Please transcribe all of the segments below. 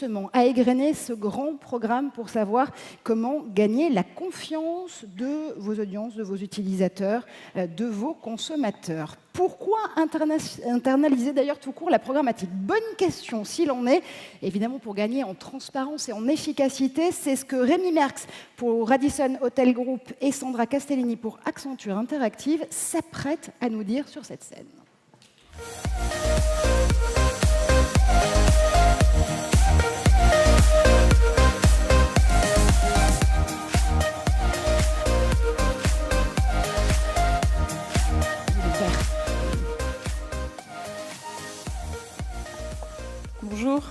justement à égrener ce grand programme pour savoir comment gagner la confiance de vos audiences, de vos utilisateurs, de vos consommateurs. Pourquoi internaliser d'ailleurs tout court la programmatique? Bonne question s'il en est. Évidemment, pour gagner en transparence et en efficacité, c'est ce que Rémi Merckx pour Radisson Hotel Group et Sandra Castellini pour Accenture Interactive s'apprêtent à nous dire sur cette scène. Bonjour.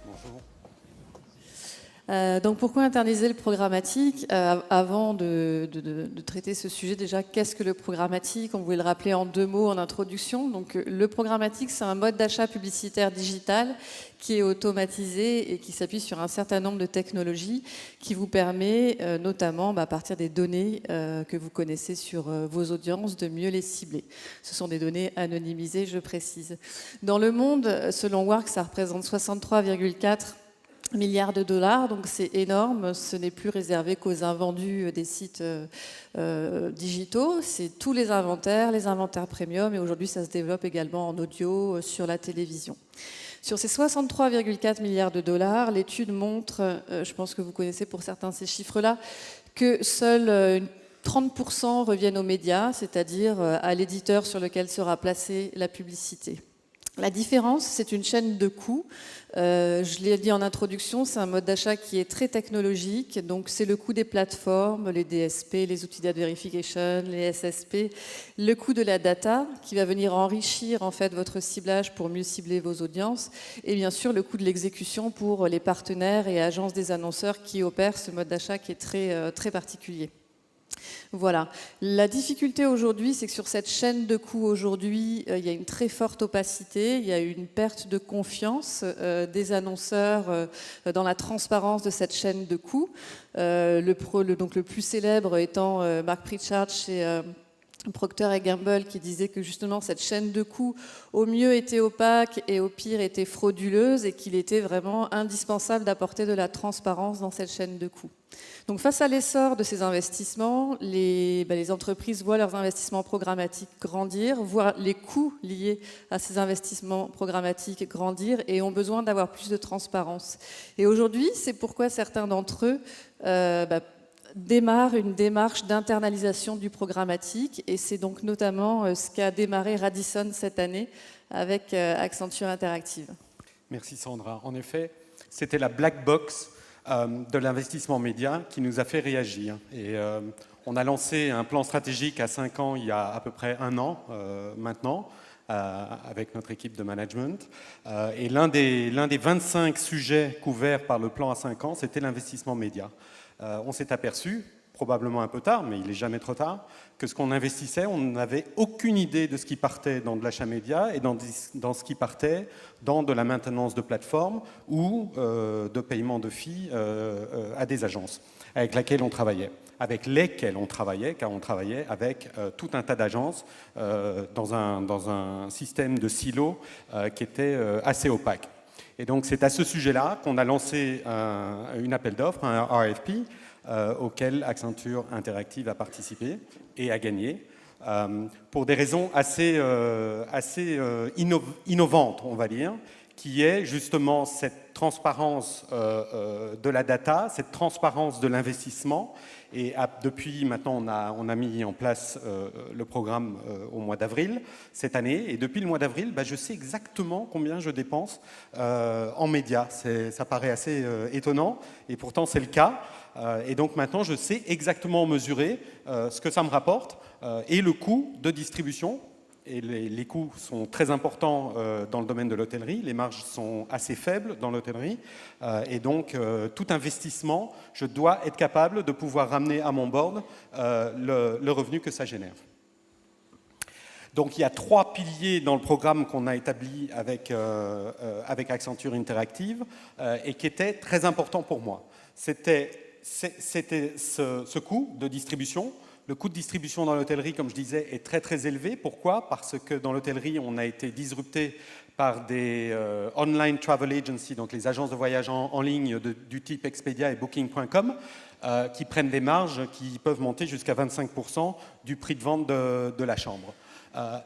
Bonjour. Donc pourquoi internaliser le programmatique? Avant de traiter ce sujet, déjà, qu'est-ce que le programmatique? On voulait le rappeler en 2 mots en introduction. Donc le programmatique, c'est un mode d'achat publicitaire digital qui est automatisé et qui s'appuie sur un certain nombre de technologies qui vous permet, notamment à partir des données que vous connaissez sur vos audiences, de mieux les cibler. Ce sont des données anonymisées, je précise. Dans le monde, selon Wark, ça représente 63,4 milliards de dollars, donc c'est énorme. Ce n'est plus réservé qu'aux invendus des sites digitaux, c'est tous les inventaires premium, et aujourd'hui ça se développe également en audio sur la télévision. Sur ces 63,4 milliards de dollars, l'étude montre, je pense que vous connaissez pour certains ces chiffres-là, que seuls 30% reviennent aux médias, c'est-à-dire à l'éditeur sur lequel sera placée la publicité. La différence, c'est une chaîne de coûts. Je l'ai dit en introduction, c'est un mode d'achat qui est très technologique. Donc, c'est le coût des plateformes, les DSP, les outils d'ad verification, les SSP, le coût de la data qui va venir enrichir en fait votre ciblage pour mieux cibler vos audiences, et bien sûr le coût de l'exécution pour les partenaires et agences des annonceurs qui opèrent ce mode d'achat qui est très particulier. Voilà. La difficulté aujourd'hui, c'est que sur cette chaîne de coûts aujourd'hui, il y a une très forte opacité, il y a une perte de confiance des annonceurs dans la transparence de cette chaîne de coûts. Donc le plus célèbre étant Mark Pritchard chez Procter & Gamble, qui disait que justement cette chaîne de coûts au mieux était opaque et au pire était frauduleuse, et qu'il était vraiment indispensable d'apporter de la transparence dans cette chaîne de coûts. Donc face à l'essor de ces investissements, les entreprises voient leurs investissements programmatiques grandir, voient les coûts liés à ces investissements programmatiques grandir, et ont besoin d'avoir plus de transparence. Et aujourd'hui, c'est pourquoi certains d'entre eux démarre une démarche d'internalisation du programmatique, et c'est donc notamment ce qu'a démarré Radisson cette année avec Accenture Interactive. Merci Sandra. En effet, c'était la black box de l'investissement média qui nous a fait réagir. Et on a lancé un plan stratégique à 5 ans, il y a à peu près 1 an maintenant, avec notre équipe de management. Et l'un des 25 sujets couverts par le plan à 5 ans, c'était l'investissement média. On s'est aperçu, probablement un peu tard, mais il n'est jamais trop tard, que ce qu'on investissait, on n'avait aucune idée de ce qui partait dans de l'achat média et dans ce qui partait dans de la maintenance de plateformes ou de paiement de fees à des agences avec lesquelles on travaillait, car on travaillait avec tout un tas d'agences dans un système de silos qui était assez opaque. Et donc c'est à ce sujet-là qu'on a lancé une appel d'offres, un RFP, auquel Accenture Interactive a participé et a gagné, pour des raisons assez innovantes, on va dire, qui est justement cette transparence de la data, cette transparence de l'investissement. Et depuis maintenant, on a mis en place le programme au mois d'avril cette année. Et depuis le mois d'avril, je sais exactement combien je dépense en médias. Ça paraît assez étonnant, et pourtant c'est le cas. Et donc maintenant, je sais exactement mesurer ce que ça me rapporte et le coût de distribution. Et les coûts sont très importants dans le domaine de l'hôtellerie. Les marges sont assez faibles dans l'hôtellerie. Et donc, tout investissement, je dois être capable de pouvoir ramener à mon board le revenu que ça génère. Donc, il y a 3 piliers dans le programme qu'on a établi avec Accenture Interactive et qui étaient très importants pour moi. C'était ce coût de distribution, Le coût de distribution dans l'hôtellerie, comme je disais, est très très élevé. Pourquoi? Parce que dans l'hôtellerie, on a été disrupté par des online travel agencies, donc les agences de voyage en ligne du type Expedia et Booking.com, qui prennent des marges qui peuvent monter jusqu'à 25% du prix de vente de la chambre.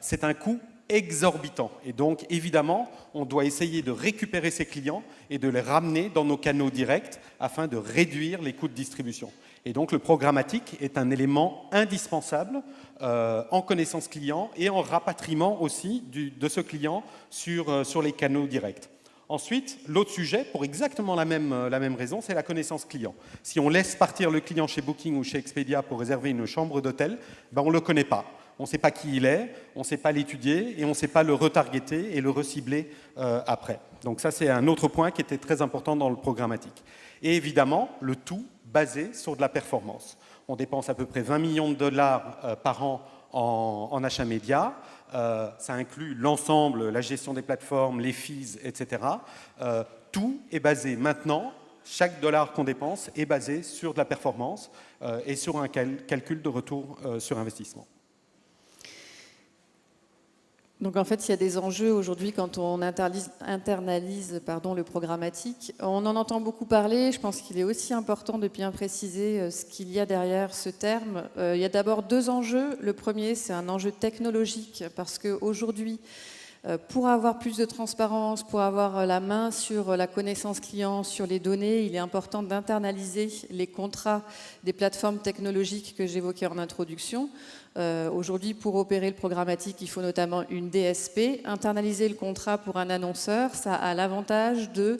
C'est un coût exorbitant. Et donc, évidemment, on doit essayer de récupérer ces clients et de les ramener dans nos canaux directs afin de réduire les coûts de distribution. Et donc, le programmatique est un élément indispensable en connaissance client et en rapatriement aussi de ce client sur les canaux directs. Ensuite, l'autre sujet, pour exactement la même raison, c'est la connaissance client. Si on laisse partir le client chez Booking ou chez Expedia pour réserver une chambre d'hôtel, ben on ne le connaît pas. On ne sait pas qui il est, on ne sait pas l'étudier et on ne sait pas le retargeter et le recibler après. Donc ça, c'est un autre point qui était très important dans le programmatique. Et évidemment, le tout basé sur de la performance. On dépense à peu près 20 millions de dollars par an en achat média. Ça inclut l'ensemble, la gestion des plateformes, les fees, etc. Tout est basé maintenant, chaque dollar qu'on dépense est basé sur de la performance et sur un calcul de retour sur investissement. Donc en fait, il y a des enjeux aujourd'hui quand on internalise le programmatique. On en entend beaucoup parler. Je pense qu'il est aussi important de bien préciser ce qu'il y a derrière ce terme. Il y a d'abord deux enjeux. Le premier, c'est un enjeu technologique parce qu'aujourd'hui, pour avoir plus de transparence, pour avoir la main sur la connaissance client, sur les données, il est important d'internaliser les contrats des plateformes technologiques que j'évoquais en introduction. Aujourd'hui, pour opérer le programmatique, il faut notamment une DSP. Internaliser le contrat pour un annonceur, ça a l'avantage de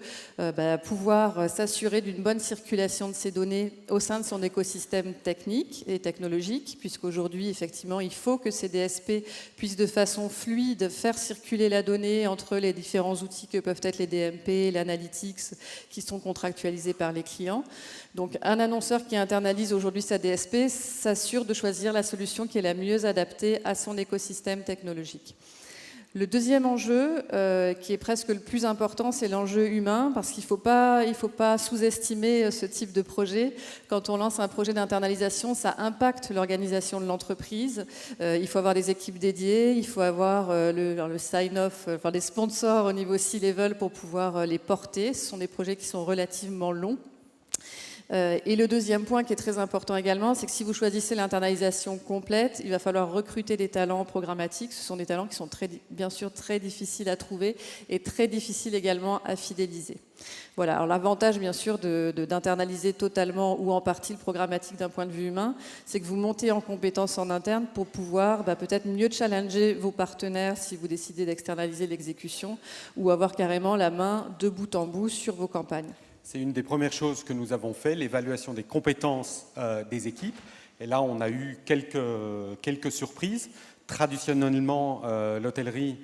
pouvoir s'assurer d'une bonne circulation de ces données au sein de son écosystème technique et technologique, puisqu'aujourd'hui, effectivement, il faut que ces DSP puissent de façon fluide faire circuler la donnée entre les différents outils que peuvent être les DMP, l'analytics, qui sont contractualisés par les clients. Donc, un annonceur qui internalise aujourd'hui sa DSP s'assure de choisir la solution qui est la mieux adaptée à son écosystème technologique. Le deuxième enjeu, qui est presque le plus important, c'est l'enjeu humain, parce qu'il ne faut pas sous-estimer ce type de projet. Quand on lance un projet d'internalisation, ça impacte l'organisation de l'entreprise. Il faut avoir des équipes dédiées, il faut avoir le sign-off, enfin les sponsors au niveau C-level pour pouvoir les porter. Ce sont des projets qui sont relativement longs. Et le deuxième point qui est très important également, c'est que si vous choisissez l'internalisation complète, il va falloir recruter des talents programmatiques. Ce sont des talents qui sont bien sûr très difficiles à trouver et très difficiles également à fidéliser. Voilà. Alors l'avantage bien sûr d'internaliser totalement ou en partie le programmatique d'un point de vue humain, c'est que vous montez en compétences en interne pour pouvoir peut-être mieux challenger vos partenaires si vous décidez d'externaliser l'exécution ou avoir carrément la main de bout en bout sur vos campagnes. C'est une des premières choses que nous avons fait, l'évaluation des compétences des équipes. Et là, on a eu quelques surprises. Traditionnellement, l'hôtellerie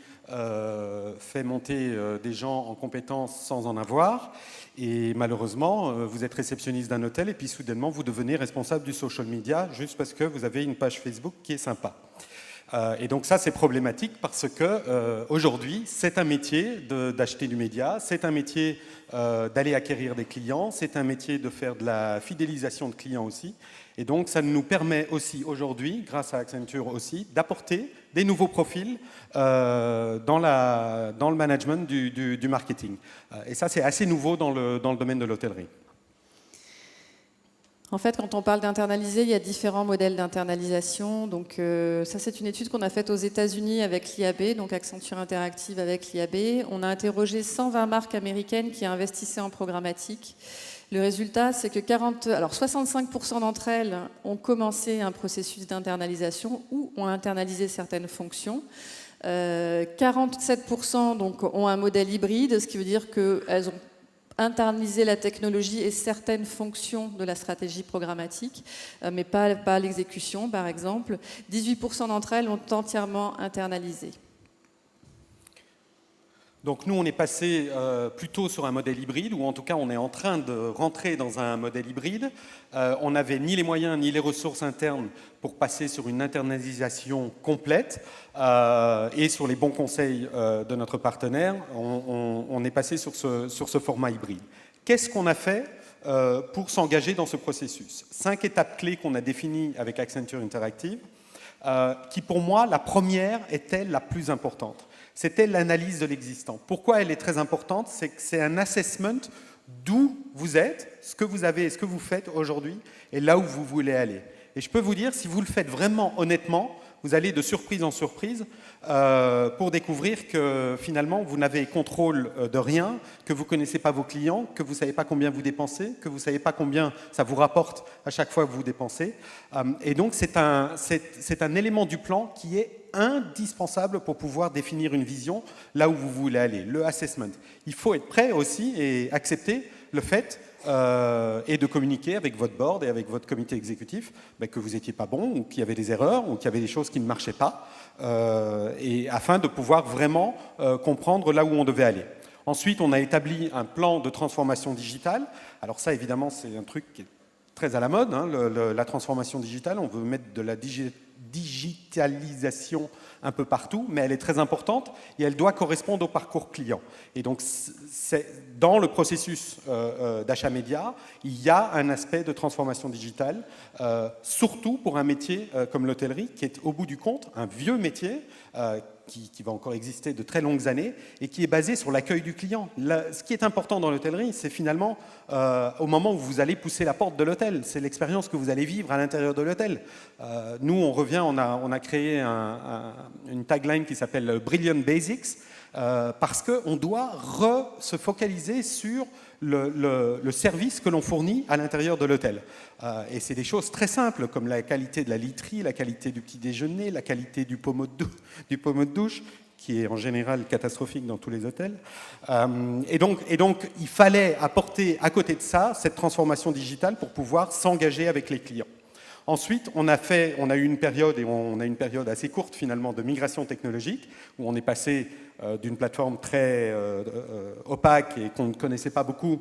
fait monter des gens en compétences sans en avoir. Et malheureusement, vous êtes réceptionniste d'un hôtel et puis soudainement, vous devenez responsable du social media juste parce que vous avez une page Facebook qui est sympa. Et donc ça, c'est problématique parce que aujourd'hui, c'est un métier d'acheter du média, c'est un métier d'aller acquérir des clients, c'est un métier de faire de la fidélisation de clients aussi. Et donc, ça nous permet aussi aujourd'hui, grâce à Accenture aussi, d'apporter des nouveaux profils dans le management du marketing. Et ça, c'est assez nouveau dans le domaine de l'hôtellerie. En fait, quand on parle d'internaliser, il y a différents modèles d'internalisation. Donc, ça, c'est une étude qu'on a faite aux États-Unis avec l'IAB, donc Accenture Interactive avec l'IAB. On a interrogé 120 marques américaines qui investissaient en programmatique. Le résultat, c'est que 65% d'entre elles ont commencé un processus d'internalisation ou ont internalisé certaines fonctions. 47% donc, ont un modèle hybride, ce qui veut dire qu'elles ont internaliser la technologie et certaines fonctions de la stratégie programmatique, mais pas l'exécution, par exemple. 18% d'entre elles ont entièrement internalisé. Donc nous, on est passé plutôt sur un modèle hybride, ou en tout cas, on est en train de rentrer dans un modèle hybride. On n'avait ni les moyens ni les ressources internes pour passer sur une internalisation complète. Et sur les bons conseils de notre partenaire, on est passé sur ce format hybride. Qu'est-ce qu'on a fait pour s'engager dans ce processus. 5 étapes clés qu'on a définies avec Accenture Interactive, qui pour moi, la première était la plus importante. C'était l'analyse de l'existant. Pourquoi elle est très importante? C'est que c'est un assessment d'où vous êtes, ce que vous avez et ce que vous faites aujourd'hui, et là où vous voulez aller. Et je peux vous dire, si vous le faites vraiment honnêtement, vous allez de surprise en surprise pour découvrir que finalement, vous n'avez contrôle de rien, que vous ne connaissez pas vos clients, que vous ne savez pas combien vous dépensez, que vous ne savez pas combien ça vous rapporte à chaque fois que vous dépensez. Et donc, c'est un élément du plan qui est indispensable pour pouvoir définir une vision là où vous voulez aller, le assessment. Il faut être prêt aussi et accepter le fait et de communiquer avec votre board et avec votre comité exécutif que vous n'étiez pas bon ou qu'il y avait des erreurs ou qu'il y avait des choses qui ne marchaient pas et afin de pouvoir vraiment comprendre là où on devait aller. Ensuite, on a établi un plan de transformation digitale. Alors ça, évidemment, c'est un truc qui est très à la mode, hein, la transformation digitale. On veut mettre de la digitalisation un peu partout, mais elle est très importante et elle doit correspondre au parcours client. Et donc, dans le processus d'achat média, il y a un aspect de transformation digitale, surtout pour un métier comme l'hôtellerie, qui est au bout du compte un vieux métier qui va encore exister de très longues années et qui est basé sur l'accueil du client. Ce qui est important dans l'hôtellerie, c'est finalement au moment où vous allez pousser la porte de l'hôtel, c'est l'expérience que vous allez vivre à l'intérieur de l'hôtel. Nous, on revient, on a créé une tagline qui s'appelle Brilliant Basics, parce qu'on doit se focaliser sur le service que l'on fournit à l'intérieur de l'hôtel. Et c'est des choses très simples, comme la qualité de la literie, la qualité du petit déjeuner, la qualité du pommeau de douche, qui est en général catastrophique dans tous les hôtels. Et donc, il fallait apporter à côté de ça cette transformation digitale pour pouvoir s'engager avec les clients. Ensuite, on a eu une période, et on a une période assez courte finalement, de migration technologique, où on est passé d'une plateforme très opaque et qu'on ne connaissait pas beaucoup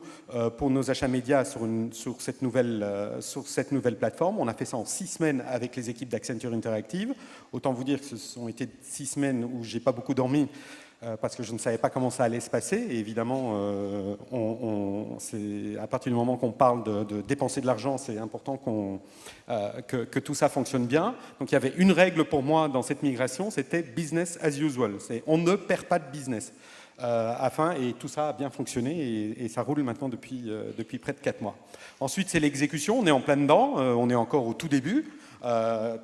pour nos achats médias sur cette nouvelle plateforme. On a fait ça en 6 semaines avec les équipes d'Accenture Interactive. Autant vous dire que ce ont été 6 semaines où j'ai pas beaucoup dormi, parce que je ne savais pas comment ça allait se passer. Et évidemment, à partir du moment qu'on parle de dépenser de l'argent, c'est important que tout ça fonctionne bien. Donc il y avait une règle pour moi dans cette migration, c'était business as usual. On ne perd pas de business. Et tout ça a bien fonctionné et ça roule maintenant depuis près de 4 mois. Ensuite, c'est l'exécution. On est en plein dedans. On est encore au tout début.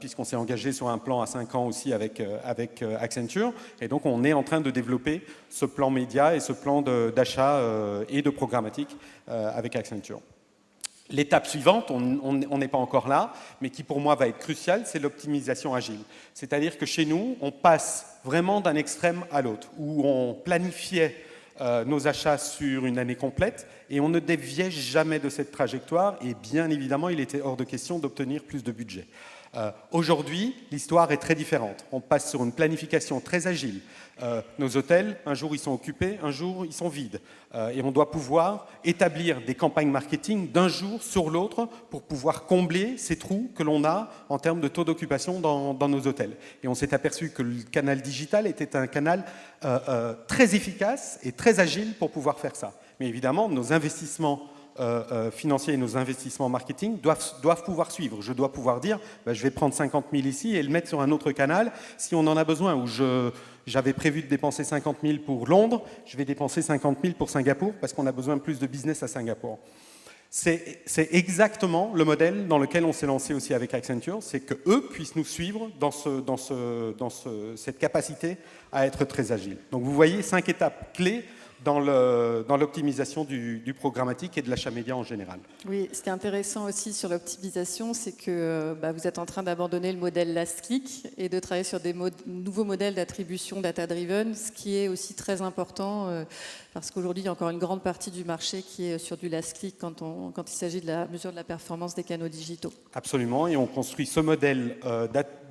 Puisqu'on s'est engagé sur un plan à 5 ans aussi avec Accenture. Et donc, on est en train de développer ce plan média et ce plan d'achat et de programmatique avec Accenture. L'étape suivante, on n'est pas encore là, mais qui pour moi va être cruciale, c'est l'optimisation agile. C'est-à-dire que chez nous, on passe vraiment d'un extrême à l'autre, où on planifiait nos achats sur une année complète et on ne déviait jamais de cette trajectoire et bien évidemment il était hors de question d'obtenir plus de budget. Aujourd'hui, l'histoire est très différente. On passe sur une planification très agile. Nos hôtels, un jour ils sont occupés, un jour ils sont vides. Et on doit pouvoir établir des campagnes marketing d'un jour sur l'autre pour pouvoir combler ces trous que l'on a en termes de taux d'occupation dans nos hôtels. Et on s'est aperçu que le canal digital était un canal très efficace et très agile pour pouvoir faire ça. Mais évidemment, nos investissements financiers et nos investissements marketing doivent pouvoir suivre. Je dois pouvoir dire, je vais prendre 50 000 ici et le mettre sur un autre canal si on en a besoin. Ou j'avais prévu de dépenser 50 000 pour Londres, je vais dépenser 50 000 pour Singapour parce qu'on a besoin de plus de business à Singapour. C'est exactement le modèle dans lequel on s'est lancé aussi avec Accenture, c'est qu'eux puissent nous suivre dans cette capacité à être très agile. Donc vous voyez 5 étapes clés dans l'optimisation du programmatique et de l'achat média en général. Oui, ce qui est intéressant aussi sur l'optimisation, c'est que vous êtes en train d'abandonner le modèle last click et de travailler sur des nouveaux modèles d'attribution data-driven, ce qui est aussi très important parce qu'aujourd'hui, il y a encore une grande partie du marché qui est sur du last click quand il s'agit de la mesure de la performance des canaux digitaux. Absolument, et on construit ce modèle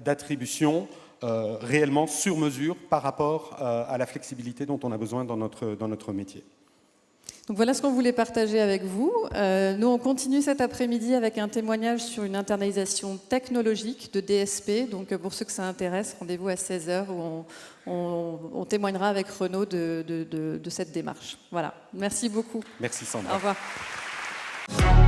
d'attribution réellement sur mesure par rapport à la flexibilité dont on a besoin dans notre métier. Donc voilà ce qu'on voulait partager avec vous. Nous, on continue cet après-midi avec un témoignage sur une internalisation technologique de DSP. Donc pour ceux que ça intéresse, rendez-vous à 16h où on témoignera avec Renaud de cette démarche. Voilà. Merci beaucoup. Merci Sandra. Au revoir. revoir.